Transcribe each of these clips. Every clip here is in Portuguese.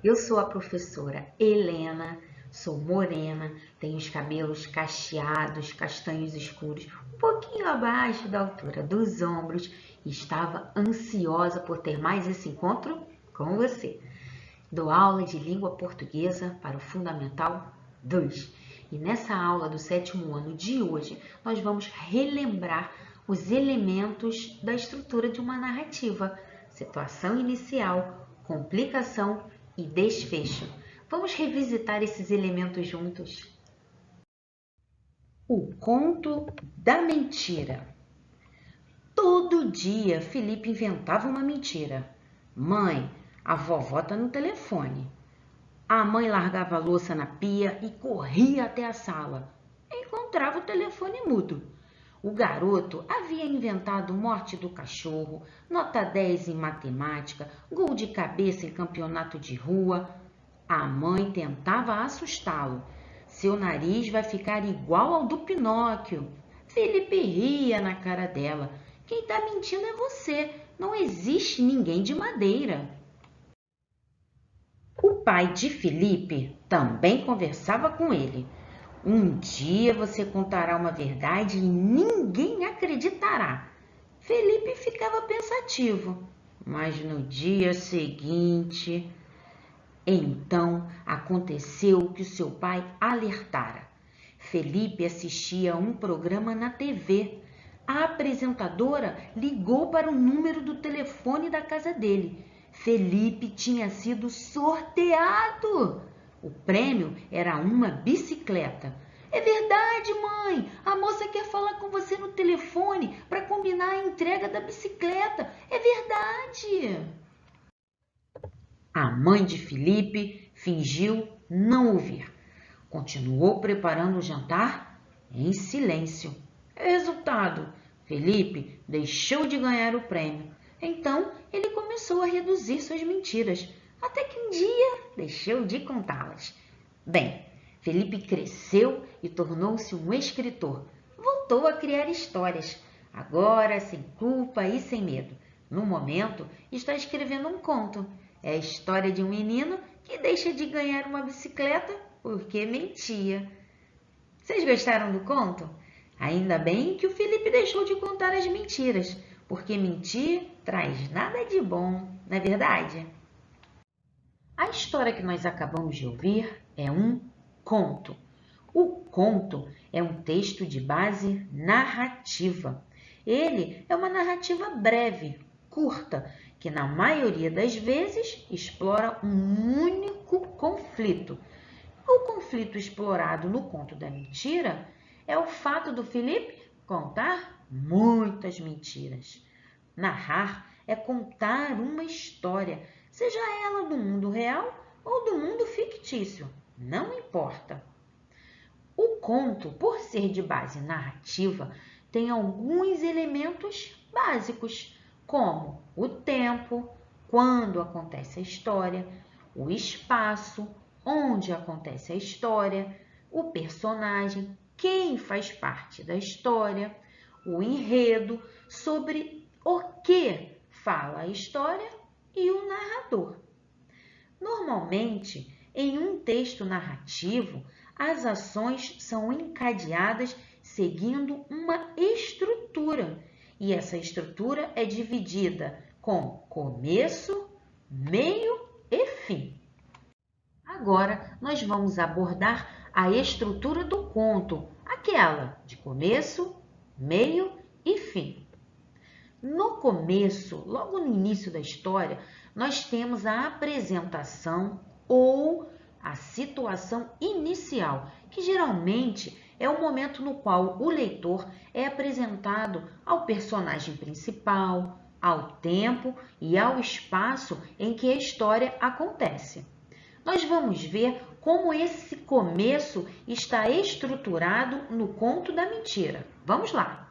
Eu sou a professora Helena, sou morena, tenho os cabelos cacheados, castanhos escuros, um pouquinho abaixo da altura dos ombros e estava ansiosa por ter mais esse encontro com você. Dou aula de língua portuguesa para o Fundamental 2 e nessa aula do 7º ano de hoje nós vamos relembrar os elementos da estrutura de uma narrativa, situação inicial, complicação e desfecho. Vamos revisitar esses elementos juntos. O conto da mentira. Todo dia Felipe inventava uma mentira. Mãe, a vovó tá no telefone. A mãe largava a louça na pia e corria até a sala. Encontrava o telefone mudo. O garoto havia inventado morte do cachorro, nota 10 em matemática, gol de cabeça em campeonato de rua. A mãe tentava assustá-lo. Seu nariz vai ficar igual ao do Pinóquio. Felipe ria na cara dela. Quem está mentindo é você. Não existe ninguém de madeira. O pai de Felipe também conversava com ele. Um dia você contará uma verdade e ninguém acreditará. Felipe ficava pensativo, mas no dia seguinte... Então aconteceu o que seu pai alertara. Felipe assistia a um programa na TV. A apresentadora ligou para o número do telefone da casa dele. Felipe tinha sido sorteado. O prêmio era uma bicicleta. É verdade, mãe. A moça quer falar com você no telefone para combinar a entrega da bicicleta. É verdade. A mãe de Felipe fingiu não ouvir. Continuou preparando o jantar em silêncio. Resultado: Felipe deixou de ganhar o prêmio. Então, ele começou a reduzir suas mentiras, até que um dia deixou de contá-las. Bem, Felipe cresceu e tornou-se um escritor. Voltou a criar histórias, agora sem culpa e sem medo. No momento, está escrevendo um conto. É a história de um menino que deixa de ganhar uma bicicleta porque mentia. Vocês gostaram do conto? Ainda bem que o Felipe deixou de contar as mentiras, porque mentir traz nada de bom, não é verdade? A história que nós acabamos de ouvir é um conto. O conto é um texto de base narrativa. Ele é uma narrativa breve, curta, que na maioria das vezes explora um único conflito. O conflito explorado no conto da mentira é o fato do Felipe contar muitas mentiras. Narrar é contar uma história, seja ela do mundo real ou do mundo fictício, não importa. O conto, por ser de base narrativa, tem alguns elementos básicos, como o tempo, quando acontece a história, o espaço, onde acontece a história, o personagem, quem faz parte da história, o enredo, sobre o que fala a história e o narrador. Normalmente, em um texto narrativo, as ações são encadeadas seguindo uma estrutura, e essa estrutura é dividida com começo, meio e fim. Agora, nós vamos abordar a estrutura do conto, aquela de começo, meio e fim. No começo, logo no início da história, nós temos a apresentação ou a situação inicial, que geralmente é o momento no qual o leitor é apresentado ao personagem principal, ao tempo e ao espaço em que a história acontece. Nós vamos ver como esse começo está estruturado no conto da mentira. Vamos lá!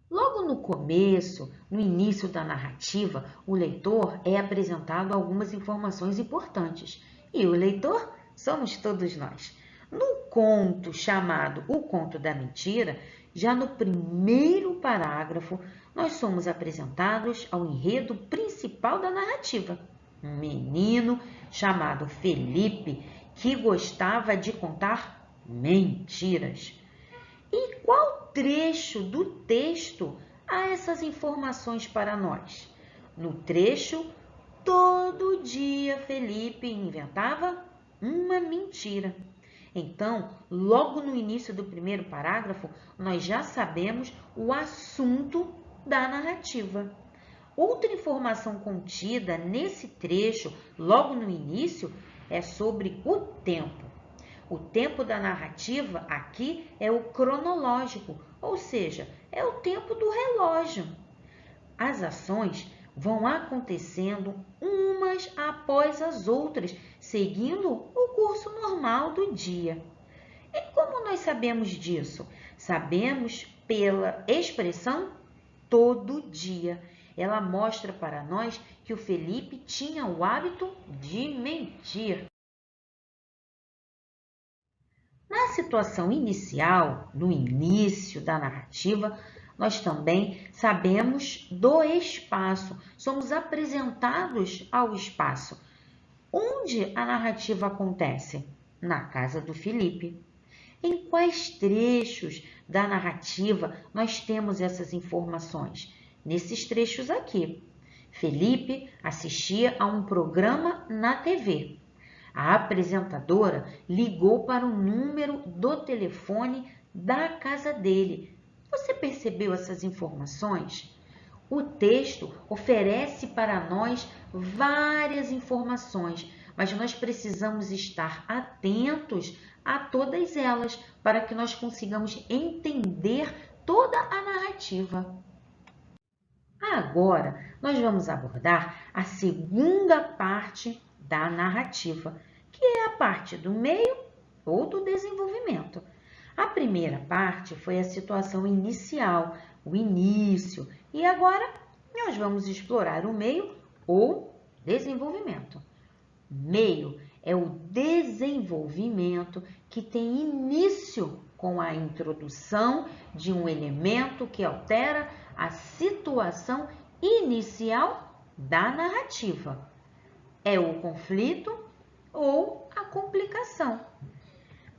Logo no começo, no início da narrativa, o leitor é apresentado algumas informações importantes. E o leitor somos todos nós. No conto chamado O Conto da Mentira, já no primeiro parágrafo, nós somos apresentados ao enredo principal da narrativa. um menino chamado Felipe que gostava de contar mentiras. E qual trecho do texto há essas informações para nós? No trecho, todo dia Felipe inventava uma mentira. Então, logo no início do primeiro parágrafo, nós já sabemos o assunto da narrativa. Outra informação contida nesse trecho, logo no início, é sobre o tempo. O tempo da narrativa aqui é o cronológico, ou seja, é o tempo do relógio. As ações vão acontecendo umas após as outras, seguindo o curso normal do dia. E como nós sabemos disso? Sabemos pela expressão todo dia. Ela mostra para nós que o Felipe tinha o hábito de mentir. Na situação inicial, no início da narrativa, nós também sabemos do espaço, somos apresentados ao espaço. Onde a narrativa acontece? Na casa do Felipe. Em quais trechos da narrativa nós temos essas informações? Nesses trechos aqui. Felipe assistia a um programa na TV. A apresentadora ligou para o número do telefone da casa dele. Você percebeu essas informações? O texto oferece para nós várias informações, mas nós precisamos estar atentos a todas elas para que nós consigamos entender toda a narrativa. Agora, nós vamos abordar a segunda parte da narrativa, que é a parte do meio ou do desenvolvimento. A primeira parte foi a situação inicial, o início, e agora nós vamos explorar o meio ou desenvolvimento. Meio é o desenvolvimento que tem início com a introdução de um elemento que altera a situação inicial da narrativa. É o conflito ou a complicação.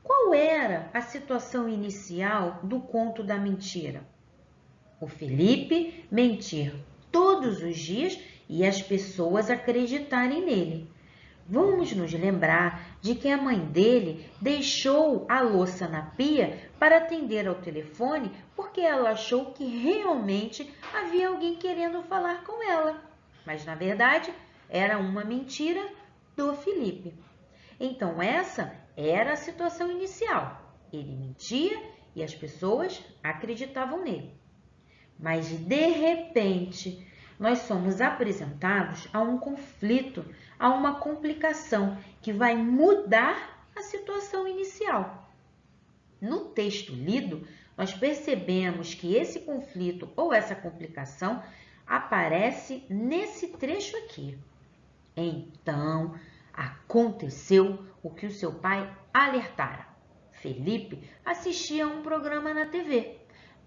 Qual era a situação inicial do conto da mentira? O Felipe mentir todos os dias e as pessoas acreditarem nele. Vamos nos lembrar de que a mãe dele deixou a louça na pia para atender ao telefone porque ela achou que realmente havia alguém querendo falar com ela. Mas, na verdade, era uma mentira do Felipe. Então, essa era a situação inicial. Ele mentia e as pessoas acreditavam nele. Mas, de repente, nós somos apresentados a um conflito, a uma complicação que vai mudar a situação inicial. No texto lido, nós percebemos que esse conflito ou essa complicação aparece nesse trecho aqui. Então, aconteceu o que o seu pai alertara. Felipe assistia a um programa na TV.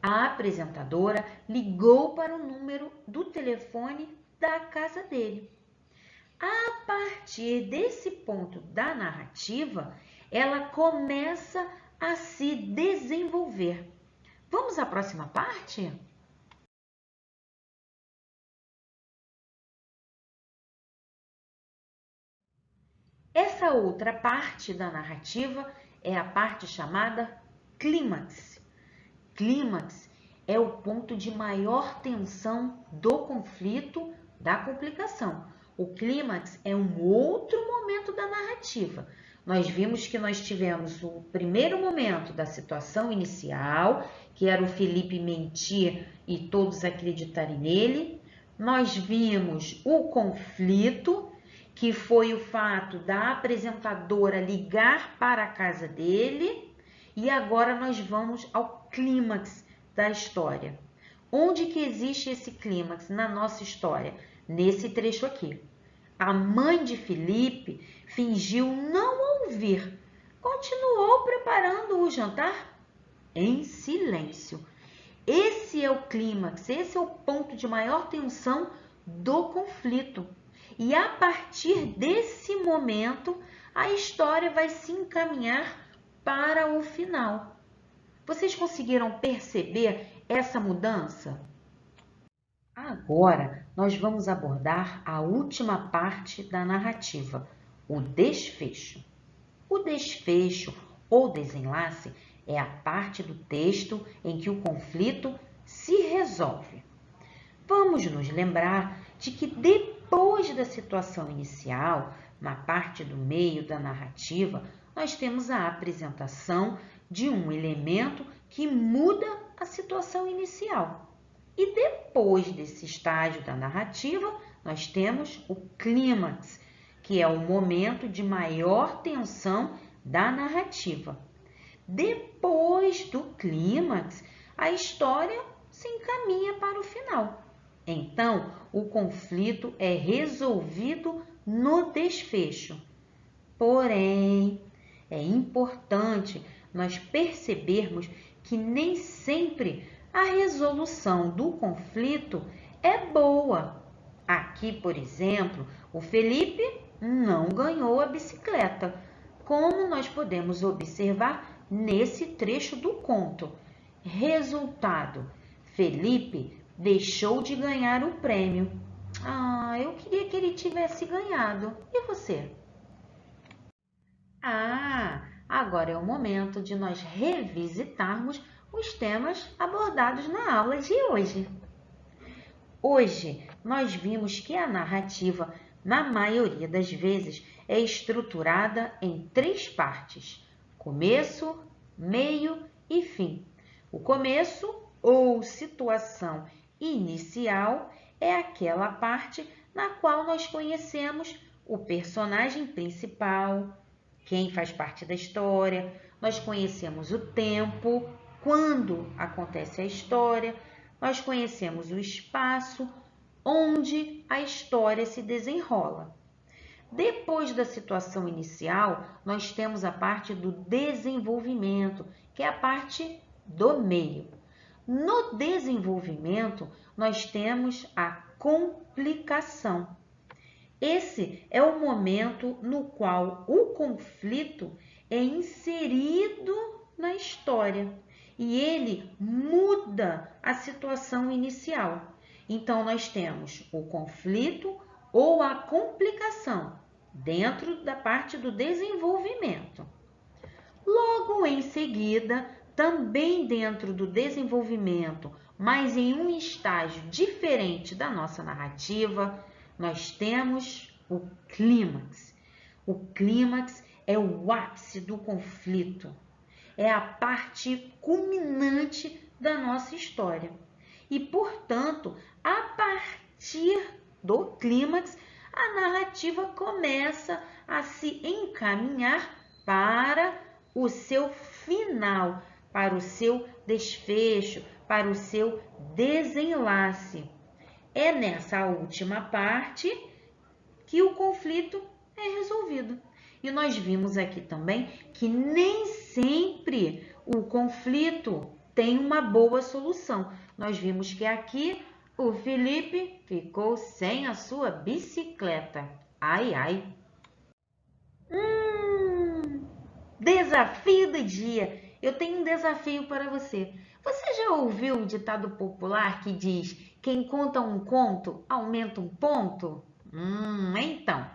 A apresentadora ligou para o número do telefone da casa dele. A partir desse ponto da narrativa, ela começa a se desenvolver. Vamos à próxima parte? Essa outra parte da narrativa é a parte chamada clímax. Clímax é o ponto de maior tensão do conflito, da complicação. O clímax é um outro momento da narrativa. Nós vimos que nós tivemos o primeiro momento da situação inicial, que era o Felipe mentir e todos acreditarem nele. Nós vimos o conflito, que foi o fato da apresentadora ligar para a casa dele. E agora nós vamos ao clímax da história. Onde que existe esse clímax na nossa história? Nesse trecho aqui. A mãe de Felipe fingiu não ouvir. Continuou preparando o jantar em silêncio. Esse é o clímax, esse é o ponto de maior tensão do conflito. E a partir desse momento, a história vai se encaminhar para o final. Vocês conseguiram perceber essa mudança? Agora, nós vamos abordar a última parte da narrativa, o desfecho. O desfecho ou desenlace é a parte do texto em que o conflito se resolve. Vamos nos lembrar de que depois da situação inicial, na parte do meio da narrativa, nós temos a apresentação de um elemento que muda a situação inicial. E depois desse estágio da narrativa, nós temos o clímax, que é o momento de maior tensão da narrativa. Depois do clímax, a história se encaminha para o final. Então, o conflito é resolvido no desfecho. Porém, é importante nós percebermos que nem sempre a resolução do conflito é boa. Aqui, por exemplo, o Felipe não ganhou a bicicleta, como nós podemos observar nesse trecho do conto. Resultado: Felipe deixou de ganhar o prêmio. Eu queria que ele tivesse ganhado. E você? Agora é o momento de nós revisitarmos os temas abordados na aula de hoje. Hoje, nós vimos que a narrativa, na maioria das vezes, é estruturada em 3 partes: começo, meio e fim. O começo, ou situação inicial, é aquela parte na qual nós conhecemos o personagem principal, quem faz parte da história, nós conhecemos o tempo, quando acontece a história, nós conhecemos o espaço onde a história se desenrola. Depois da situação inicial, nós temos a parte do desenvolvimento, que é a parte do meio. No desenvolvimento, nós temos a complicação. Esse é o momento no qual o conflito é inserido na história e ele muda a situação inicial. Então, nós temos o conflito ou a complicação dentro da parte do desenvolvimento. Logo em seguida, também dentro do desenvolvimento, mas em um estágio diferente da nossa narrativa, nós temos o clímax. O clímax é o ápice do conflito, é a parte culminante da nossa história. E, portanto, a partir do clímax, a narrativa começa a se encaminhar para o seu final, para o seu desfecho, para o seu desenlace. É nessa última parte que o conflito é resolvido. E nós vimos aqui também que nem sempre o conflito tem uma boa solução. Nós vimos que aqui o Felipe ficou sem a sua bicicleta. Ai, ai. Desafio do dia. Eu tenho um desafio para você. Você já ouviu o ditado popular que diz: quem conta um conto aumenta um ponto? Então,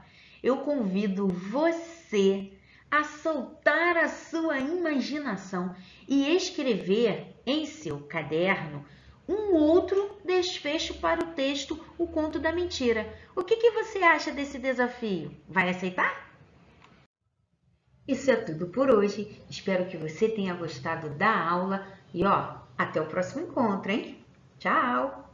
eu convido você a soltar a sua imaginação e escrever em seu caderno um outro desfecho para o texto O Conto da Mentira. O que você acha desse desafio? Vai aceitar? Isso é tudo por hoje. Espero que você tenha gostado da aula e até o próximo encontro, hein? Tchau!